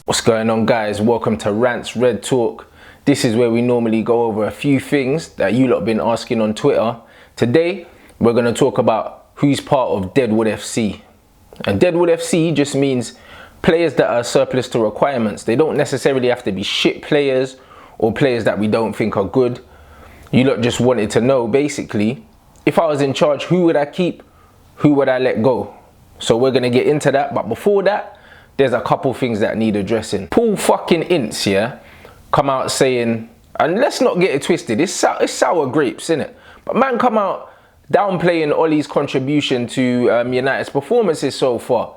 What's going on, guys? Welcome to Rants Red Talk. This is where we normally go over a few things that you lot have been asking on Twitter. Today, we're going to talk about who's part of Deadwood FC. And Deadwood FC just means players that are surplus to requirements. They don't necessarily have to be shit players or players that we don't think are good. You lot just wanted to know, basically, if I was in charge, who would I keep? Who would I let go? So we're going to get into that. But before that, there's a couple things that need addressing. Paul fucking Ince, yeah, come out saying, and let's not get it twisted, it's sour grapes, innit? But man come out downplaying Ollie's contribution to United's performances so far.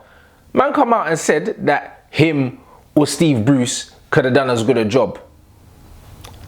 Man come out and said that him or Steve Bruce could have done as good a job.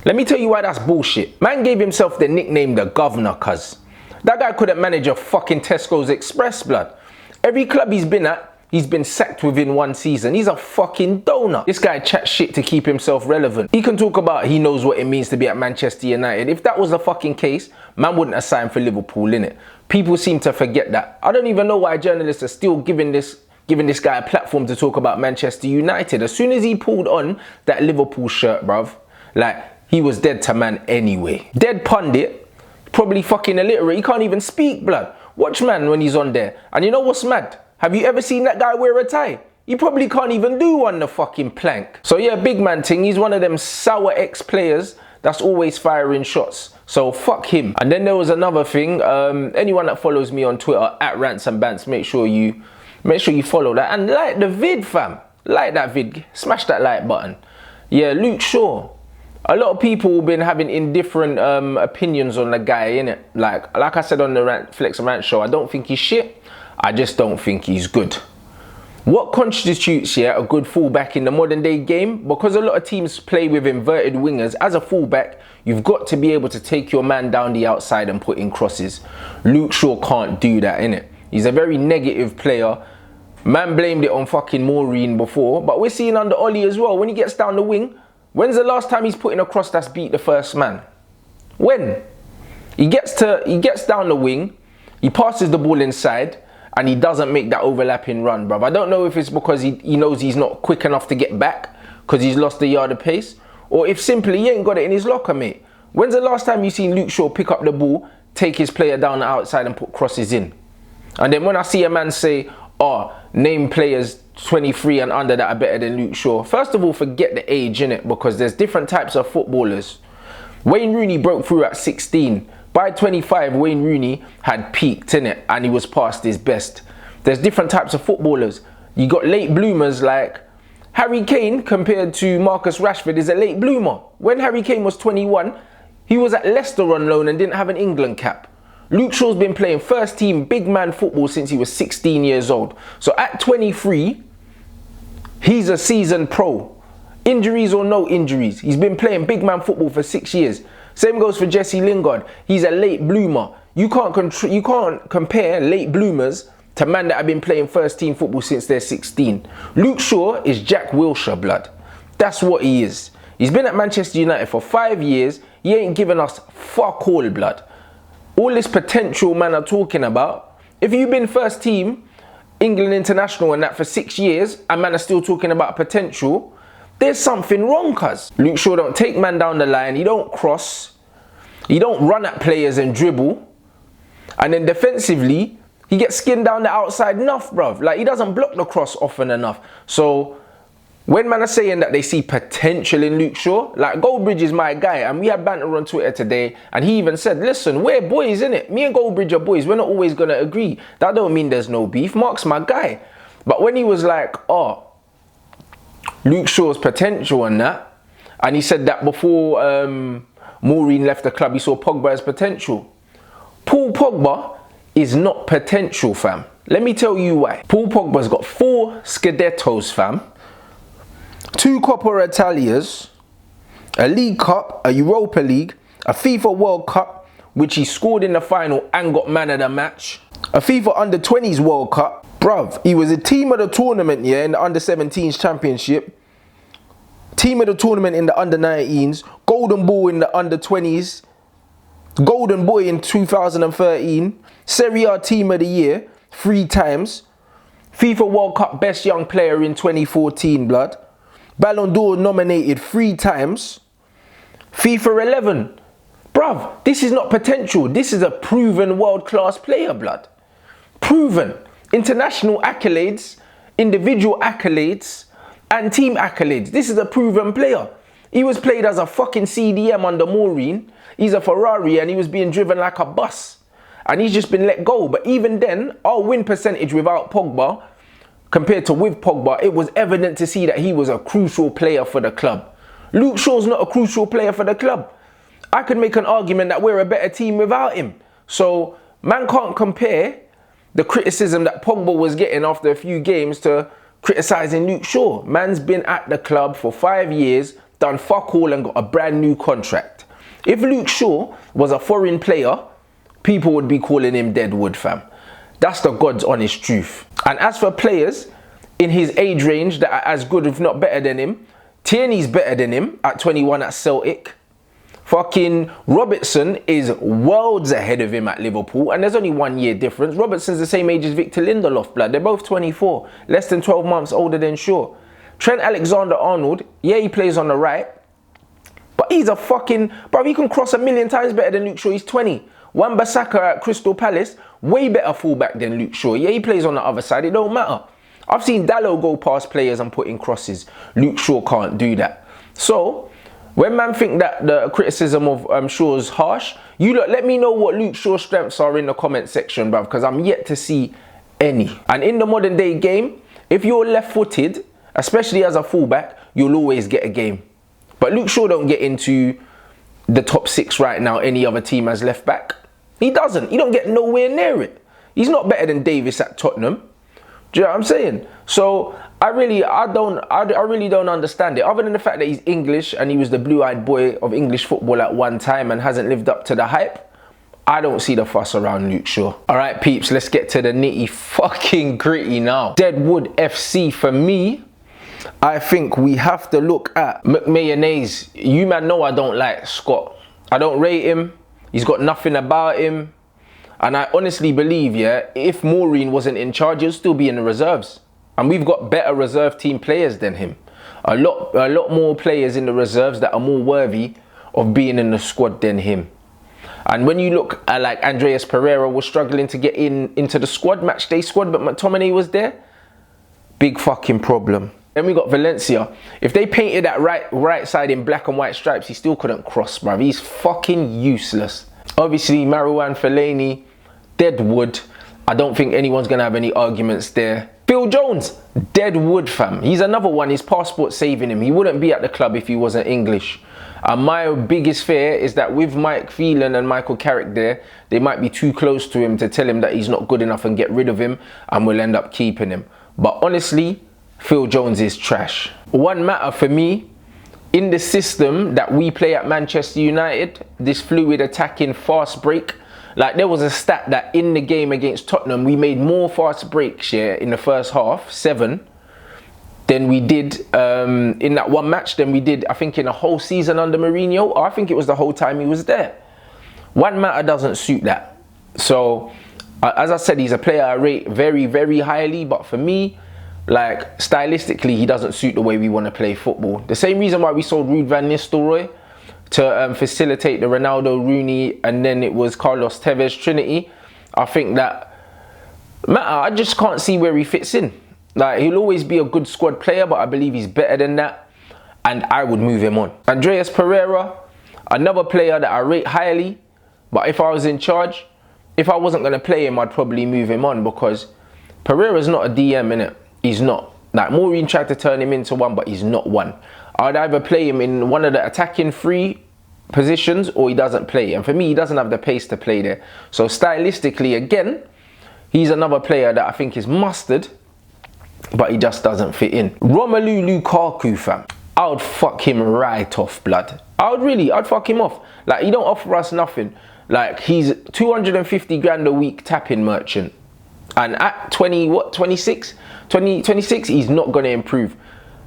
Let me tell you why that's bullshit. Man gave himself the nickname the Governor, cuz. That guy couldn't manage a fucking Tesco's Express, blood. Every club he's been at, he's been sacked within one season. He's a fucking donut. This guy chats shit to keep himself relevant. He can talk about he knows what it means to be at Manchester United. If that was the fucking case, man wouldn't have signed for Liverpool, innit? People seem to forget that. I don't even know why journalists are still giving this guy a platform to talk about Manchester United. As soon as he pulled on that Liverpool shirt, bruv, like, he was dead to man anyway. Dead pundit, probably fucking illiterate. He can't even speak, blood. Watch man when he's on there. And you know what's mad? Have you ever seen that guy wear a tie? He probably can't even do one the fucking plank. So yeah, big man ting, he's one of them sour ex-players that's always firing shots. So fuck him. And then there was another thing. Anyone that follows me on Twitter at Rants and Bants, make sure you follow that and like the vid, fam. Like that vid. Smash that like button. Yeah, Luke Shaw. A lot of people have been having indifferent opinions on the guy, innit? Like I said on the Flex and Rant show, I don't think he's shit. I just don't think he's good. What constitutes a good fullback in the modern day game? Because a lot of teams play with inverted wingers, as a fullback, you've got to be able to take your man down the outside and put in crosses. Luke Shaw can't do that, innit? He's a very negative player. Man blamed it on fucking Maureen before, but we're seeing under Ollie as well. When he gets down the wing, when's the last time he's put in a cross that's beat the first man? When? He gets down the wing, he passes the ball inside, and he doesn't make that overlapping run, bruv. I don't know if it's because he knows he's not quick enough to get back because he's lost a yard of pace, or if simply he ain't got it in his locker, mate. When's the last time you seen Luke Shaw pick up the ball, take his player down the outside and put crosses in? And then when I see a man say, oh, name players 23 and under that are better than Luke Shaw, first of all, forget the age, innit? Because there's different types of footballers. Wayne Rooney broke through at 16. By 25, Wayne Rooney had peaked, innit? And he was past his best. There's different types of footballers. You got late bloomers like Harry Kane compared to Marcus Rashford is a late bloomer. When Harry Kane was 21, he was at Leicester on loan and didn't have an England cap. Luke Shaw's been playing first team big man football since he was 16 years old. So at 23, he's a seasoned pro. Injuries or no injuries, he's been playing big man football for 6 years. Same goes for Jesse Lingard. He's a late bloomer. You can't compare late bloomers to men that have been playing first team football since they're 16. Luke Shaw is Jack Wilshere, blood. That's what he is. He's been at Manchester United for 5 years. He ain't given us fuck all, blood. All this potential man are talking about. If you've been first team, England international and that for 6 years, and man are still talking about potential, there's something wrong, cuz. Luke Shaw don't take man down the line. He don't cross. He don't run at players and dribble. And then defensively, he gets skinned down the outside enough, bruv. Like, he doesn't block the cross often enough. So, when man are saying that they see potential in Luke Shaw, like, Goldbridge is my guy. And we had banter on Twitter today. And he even said, listen, we're boys, innit? Me and Goldbridge are boys. We're not always going to agree. That don't mean there's no beef. Mark's my guy. But when he was like, oh, Luke Shaw's potential and that, and he said that before Maureen left the club, he saw Pogba as potential. Paul Pogba is not potential, fam. Let me tell you why. Paul Pogba's got 4 Scudettos, fam. 2 Coppa Italias, a League Cup, a Europa League, a FIFA World Cup, which he scored in the final and got man of the match, a FIFA Under-20s World Cup. Bruv, he was a team of the tournament, yeah, in the Under-17s Championship, team of the tournament in the Under-19s, Golden Ball in the Under-20s, Golden Boy in 2013, Serie A Team of the Year 3 times, FIFA World Cup Best Young Player in 2014, blood. Ballon d'Or nominated 3 times. FIFA 11. Bruv, this is not potential. This is a proven world-class player, blood. Proven. International accolades, individual accolades, and team accolades. This is a proven player. He was played as a fucking CDM under Maureen. He's a Ferrari and he was being driven like a bus. And he's just been let go. But even then, our win percentage without Pogba, compared to with Pogba, it was evident to see that he was a crucial player for the club. Luke Shaw's not a crucial player for the club. I could make an argument that we're a better team without him. So, man can't compare the criticism that Pogba was getting after a few games to criticising Luke Shaw. Man's been at the club for 5 years, done fuck all and got a brand new contract. If Luke Shaw was a foreign player, people would be calling him Deadwood, fam. That's the God's honest truth. And as for players in his age range that are as good if not better than him, Tierney's better than him at 21 at Celtic. Fucking Robertson is worlds ahead of him at Liverpool, and there's only 1 year difference. Robertson's the same age as Victor Lindelof, blood. They're both 24, less than 12 months older than Shaw. Trent Alexander-Arnold, yeah, he plays on the right, but he's a fucking, bro, he can cross 1,000,000 times better than Luke Shaw. He's 20. Wan-Bissaka at Crystal Palace, way better fullback than Luke Shaw. Yeah, he plays on the other side, it don't matter. I've seen Dalot go past players and put in crosses. Luke Shaw can't do that. So, when man think that the criticism of Shaw's harsh, you look, let me know what Luke Shaw's strengths are in the comment section, bruv, because I'm yet to see any. And in the modern day game, if you're left-footed, especially as a fullback, you'll always get a game. But Luke Shaw don't get into the top 6 right now any other team as left back. He doesn't. He don't get nowhere near it. He's not better than Davis at Tottenham. Do you know what I'm saying? So I really don't understand it. Other than the fact that he's English and he was the blue-eyed boy of English football at one time and hasn't lived up to the hype, I don't see the fuss around Luke Shaw. All right, peeps, let's get to the nitty fucking gritty now. Deadwood FC for me. I think we have to look at McMayonnaise. You man know I don't like Scott. I don't rate him. He's got nothing about him. And I honestly believe, yeah, if Maureen wasn't in charge, he'll still be in the reserves. And we've got better reserve team players than him. A lot more players in the reserves that are more worthy of being in the squad than him. And when you look at like Andreas Pereira was struggling to get into the squad, match day squad, but McTominay was there. Big fucking problem. Then we got Valencia. If they painted that right side in black and white stripes, he still couldn't cross, bruv. He's fucking useless. Obviously, Marouane Fellaini, Deadwood. I don't think anyone's going to have any arguments there. Phil Jones, Deadwood, fam. He's another one. His passport saving him. He wouldn't be at the club if he wasn't English. And my biggest fear is that with Mike Phelan and Michael Carrick there, they might be too close to him to tell him that he's not good enough and get rid of him, and we'll end up keeping him. But honestly, Phil Jones is trash. One matter for me, in the system that we play at Manchester United, this fluid attacking fast break, like there was a stat that in the game against Tottenham, we made more fast breaks in the first half, 7, than we did in that one match, than we did, I think, in a whole season under Mourinho. Or I think it was the whole time he was there. One matter doesn't suit that. So, as I said, he's a player I rate very, very highly, but for me, like, stylistically, he doesn't suit the way we want to play football. The same reason why we sold Ruud van Nistelrooy to facilitate the Ronaldo, Rooney, and then it was Carlos Tevez Trinity. I think that, I just can't see where he fits in. Like, he'll always be a good squad player, but I believe he's better than that, and I would move him on. Andreas Pereira, another player that I rate highly, but if I was in charge, if I wasn't going to play him, I'd probably move him on, because Pereira's not a DM, innit? He's not. Like, Maureen tried to turn him into one, but he's not one. I'd either play him in one of the attacking 3 positions, or he doesn't play. And for me, he doesn't have the pace to play there. So stylistically, again, he's another player that I think is mustard, but he just doesn't fit in. Romelu Lukaku, fam. I would fuck him right off, blood. I'd fuck him off. Like, he don't offer us nothing. Like, he's 250 grand a week tapping merchant. And at 26, he's not going to improve.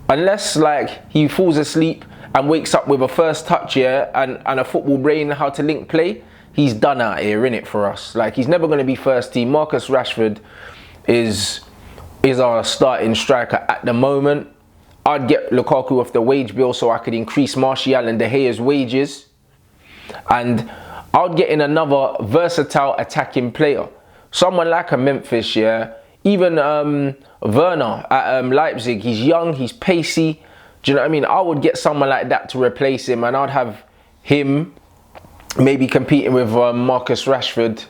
Unless, like, he falls asleep and wakes up with a first touch, and a football brain, how to link play, he's done out here, innit, for us. Like, he's never going to be first team. Marcus Rashford is is our starting striker at the moment. I'd get Lukaku off the wage bill so I could increase Martial and De Gea's wages. And I'd get in another versatile attacking player. Someone like a Memphis, yeah. Even Werner at Leipzig, he's young, he's pacey. Do you know what I mean? I would get someone like that to replace him, and I'd have him maybe competing with Marcus Rashford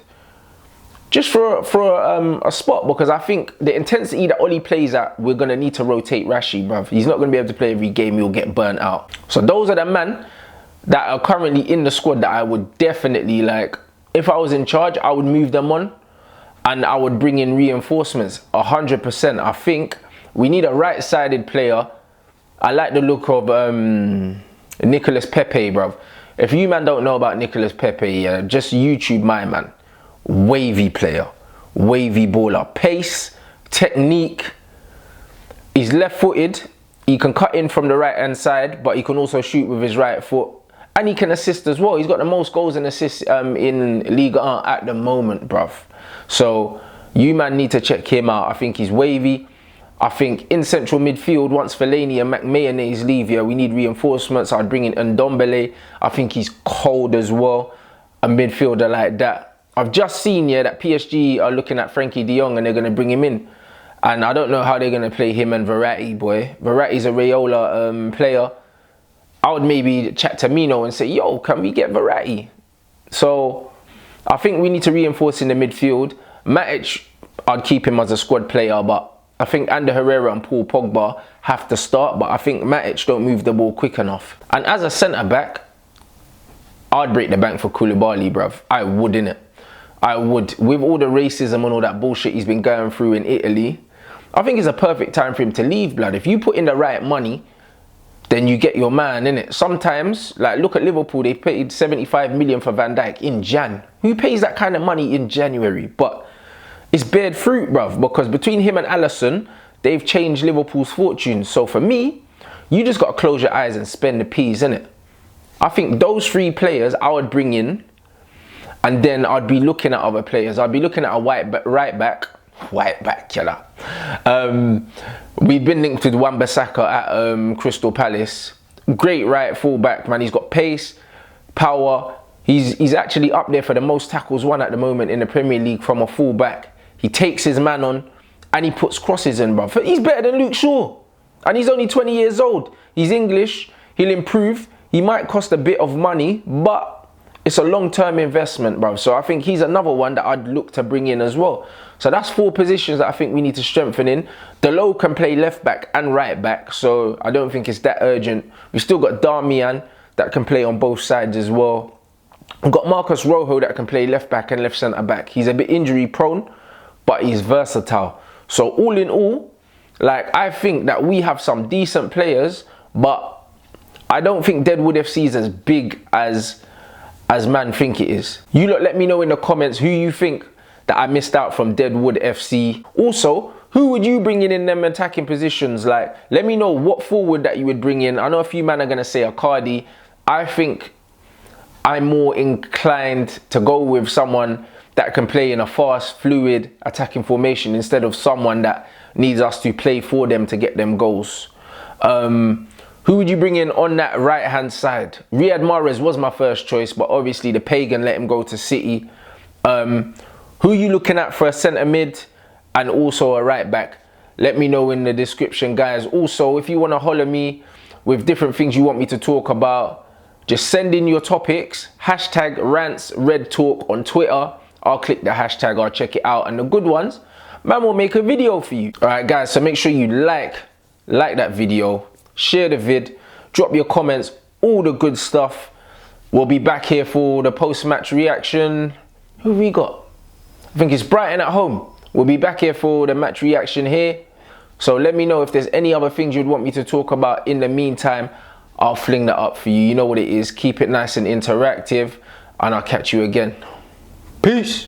just for a spot, because I think the intensity that Oli plays at, we're going to need to rotate Rashi, bruv. He's not going to be able to play every game, he'll get burnt out. So those are the men that are currently in the squad that I would definitely, like, if I was in charge, I would move them on and I would bring in reinforcements 100%. I think we need a right-sided player. I like the look of Nicolas Pepe, bruv. If you man don't know about Nicolas Pepe, yeah, just YouTube my man. Wavy player, wavy baller, pace, technique. He's left-footed. He can cut in from the right-hand side, but he can also shoot with his right foot. And he can assist as well. He's got the most goals and assists in Liga 1 at the moment, bruv. So you man need to check him out. I think he's wavy. I think in central midfield, once Fellaini and McMahon's leave here, we need reinforcements. I'd bring in Ndombele. I think he's cold as well. A midfielder like that. I've just seen here that PSG are looking at Frankie de Jong and they're going to bring him in. And I don't know how they're going to play him and Verratti, boy. Verratti's a Raiola player. I would maybe chat to Mino and say, yo, can we get Verratti? So I think we need to reinforce in the midfield. Matic, I'd keep him as a squad player, but I think Ander Herrera and Paul Pogba have to start, but I think Matic don't move the ball quick enough. And as a centre-back, I'd break the bank for Koulibaly, bruv. I would, innit? I would. With all the racism and all that bullshit he's been going through in Italy, I think it's a perfect time for him to leave, blood. If you put in the right money, then you get your man, innit? Sometimes, like, look at Liverpool, they paid 75 million for Van Dijk in Jan. Who pays that kind of money in January? But it's bared fruit, bruv, because between him and Alisson, they've changed Liverpool's fortunes. So for me, you just got to close your eyes and spend the peas, innit? I think those three players I would bring in, and then I'd be looking at other players. I'd be looking at a right back, killer. We've been linked with Wan-Bissaka at Crystal Palace. Great right full back, man. He's got pace, power. He's actually up there for the most tackles won at the moment in the Premier League from a full back. He takes his man on and he puts crosses in, bruv. He's better than Luke Shaw. And he's only 20 years old. He's English. He'll improve. He might cost a bit of money, but it's a long-term investment, bruv. So I think he's another one that I'd look to bring in as well. So that's 4 positions that I think we need to strengthen in. Delo can play left back and right back, so I don't think it's that urgent. We've still got Darmian that can play on both sides as well. We've got Marcus Rojo that can play left back and left centre back. He's a bit injury prone, but he's versatile. So all in all, like, I think that we have some decent players, but I don't think Deadwood FC is as big as man think it is. You lot let me know in the comments who you think that I missed out from Deadwood FC. Also, who would you bring in them attacking positions? Like, let me know what forward that you would bring in. I know a few men are going to say Icardi. I think I'm more inclined to go with someone that can play in a fast, fluid attacking formation instead of someone that needs us to play for them to get them goals. Who would you bring in on that right-hand side? Riyad Mahrez was my first choice, but obviously the Pagan let him go to City. Who are you looking at for a centre mid and also a right back? Let me know in the description, guys. Also, if you want to holler me with different things you want me to talk about, just send in your topics. Hashtag Rants Red Talk on Twitter. I'll click the hashtag, I'll check it out. And the good ones, man, will make a video for you. All right, guys, so make sure you like that video. Share the vid, drop your comments, all the good stuff. We'll be back here for the post-match reaction. Who have we got? I think it's Brighton at home. We'll be back here for the match reaction here. So let me know if there's any other things you'd want me to talk about. In the meantime, I'll fling that up for you. You know what it is. Keep it nice and interactive. And I'll catch you again. Peace.